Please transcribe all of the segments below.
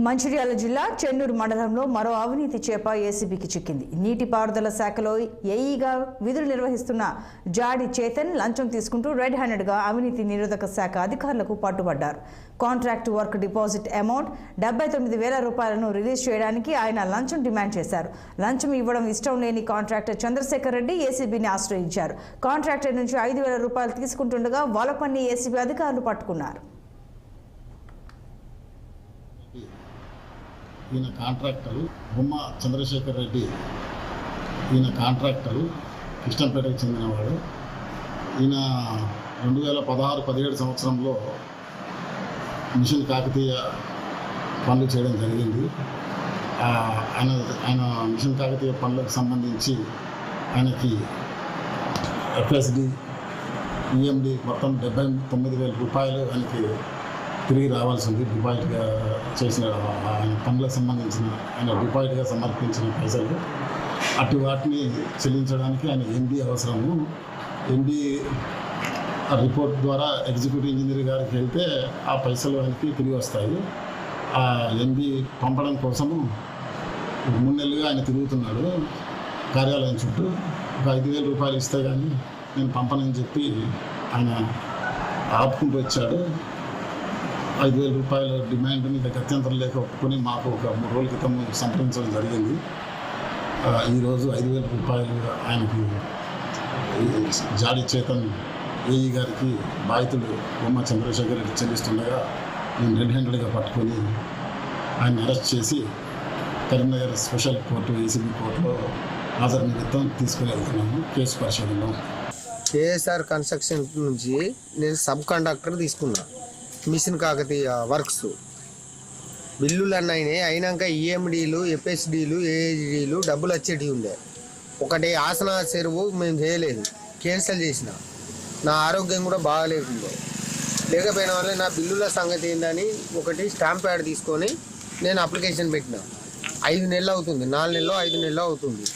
మంచిర్యాల జిల్లా చెన్నూరు మండలంలో మరో అవినీతి చేప ఏసీబీకి చిక్కింది. నీటిపారుదల శాఖలో ఏఈగా విధులు నిర్వహిస్తున్న జాడి చేతన్ లంచం తీసుకుంటూ రెడ్ హ్యాండెడ్గా అవినీతి నిరోధక శాఖ అధికారులకు పట్టుబడ్డారు. కాంట్రాక్ట్ వర్క్ డిపాజిట్ అమౌంట్ 79,000 రూపాయలను రిలీజ్ చేయడానికి ఆయన లంచం డిమాండ్ చేశారు. లంచం ఇవ్వడం ఇష్టం లేని కాంట్రాక్టర్ చంద్రశేఖర్ రెడ్డి ఏసీబీని ఆశ్రయించారు. కాంట్రాక్టర్ నుంచి 5,000 రూపాయలు తీసుకుంటుండగా వాలపన్ని ఏసీబీ అధికారులు పట్టుకున్నారు. ఈయన కాంట్రాక్టరు బొమ్మ చంద్రశేఖర్ రెడ్డి. ఈయన కాంట్రాక్టరు కృష్ణంపేటకు చెందినవాడు. ఈయన 2016-17 సంవత్సరంలో మిషన్ కాకతీయ పనులు చేయడం జరిగింది. ఆయన మిషన్ కాకతీయ పనులకు సంబంధించి ఆయనకి ఎఫ్ఎస్డి, ఈఎండి మొత్తం 79,000 రూపాయలు ఆయనకి తిరిగి రావాల్సి ఉంది. డిపాజిట్గా చేసిన ఆయన పనులకు సంబంధించిన ఆయన డిపాజిట్గా సమర్పించిన పైసలు అటు వాటిని చెల్లించడానికి ఆయన ఎండి అవసరము. ఎండి రిపోర్ట్ ద్వారా ఎగ్జిక్యూటివ్ ఇంజనీర్ గారికి వెళ్తే ఆ పైసలు ఆయనకి తిరిగి వస్తాయి. ఆ ఎండి పంపడం కోసము 3 నెలలుగా ఆయన తిరుగుతున్నాడు కార్యాలయం చుట్టూ. ఒక 5,000 రూపాయలు ఇస్తే కానీ నేను పంపనని చెప్పి ఆయన ఆపుకుంటూ వచ్చాడు. 5,000 రూపాయల డిమాండ్ని గత్యంతరం లేక ఒప్పుకొని మాకు ఒక 3 రోజుల క్రితం సంప్రదించడం జరిగింది. ఈరోజు 5,000 రూపాయలు ఆయనకి జాడి చేతన్ ఏఈ గారికి బాధితుడు బొమ్మ చంద్రశేఖర్ రెడ్డి చెల్లిస్తుండగా నేను రెడ్ హ్యాండెడ్గా పట్టుకొని ఆయన అరెస్ట్ చేసి కరీంనగర్ స్పెషల్ కోర్టు ఏసీబీ కోర్టులో హాజరు నిమిత్తం తీసుకుని వెళ్తున్నాము. కేసు పరిశోధనలో కేఎస్ఆర్ కన్స్ట్రక్షన్ నుంచి నేను సబ్ కాంట్రాక్టర్ తీసుకున్నా. మిషన్ కాకతీయ వర్క్స్ బిల్లులు అన్నీ అయినాక ఈఎండీలు, ఎఫ్ఎస్డీలు, ఏహెచ్డీలు డబ్బులు వచ్చేటివి ఉండే. ఒకటి ఆసన చెరువు మేము చేయలేదు, క్యాన్సిల్ చేసిన. నా ఆరోగ్యం కూడా బాగాలేకుండే. లేకపోయిన వల్ల నా బిల్లుల సంగతి ఏందని ఒకటి స్టాంప్ ప్యాడ్ తీసుకొని నేను అప్లికేషన్ పెట్టిన. 5 నెలలు అవుతుంది, 4 నెలలు 5 నెలలు అవుతుంది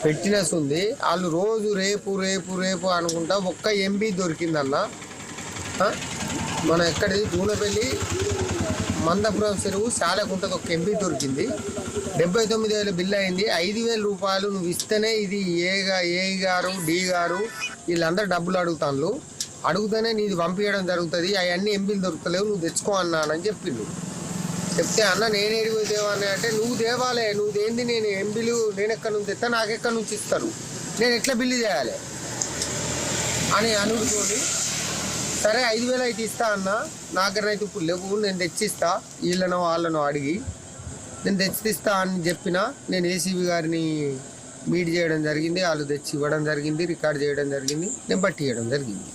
పెట్టినస్ ఉంది. వాళ్ళు రోజు రేపు రేపు రేపు అనుకుంటా ఒక్క ఎంబీ దొరికిందన్న. మన ఎక్కడిది దూనపల్లి మందపురం చెరువు శాలకుంటది ఒక ఎంపీ దొరికింది. 79,000 బిల్లు అయింది. 5,000 రూపాయలు నువ్వు ఇస్తేనే ఇది ఏ గారు డి గారు వీళ్ళందరూ డబ్బులు అడుగుతూనే నీది పంపించడం జరుగుతుంది. అవన్నీ ఎంపీలు దొరుకుతలేవు, నువ్వు తెచ్చుకో అన్నానని చెప్పిండు. చెప్తే అన్న నేను ఏడిపోయి తేవాలని అంటే నువ్వు తేవాలే, నువ్వు దేంది నేను ఎంపీలు నేను ఎక్కడి నుంచి తెస్తా, నాకెక్కడి నుంచి ఇస్తారు, నేను ఎట్లా బిల్లు చేయాలి అని అనుకోని సరే 5,000 అయితే ఇస్తా అన్న. నాకైతే ఇప్పుడు లేవు, నేను తెచ్చిస్తా వీళ్ళనో వాళ్ళనో అడిగి నేను తెచ్చిస్తా అని చెప్పిన. నేను ఏసీబీ గారిని మీట్ చేయడం జరిగింది, వాళ్ళు తెచ్చి ఇవ్వడం జరిగింది, రికార్డ్ చేయడం జరిగింది, నేను బట్టి చేయడం జరిగింది.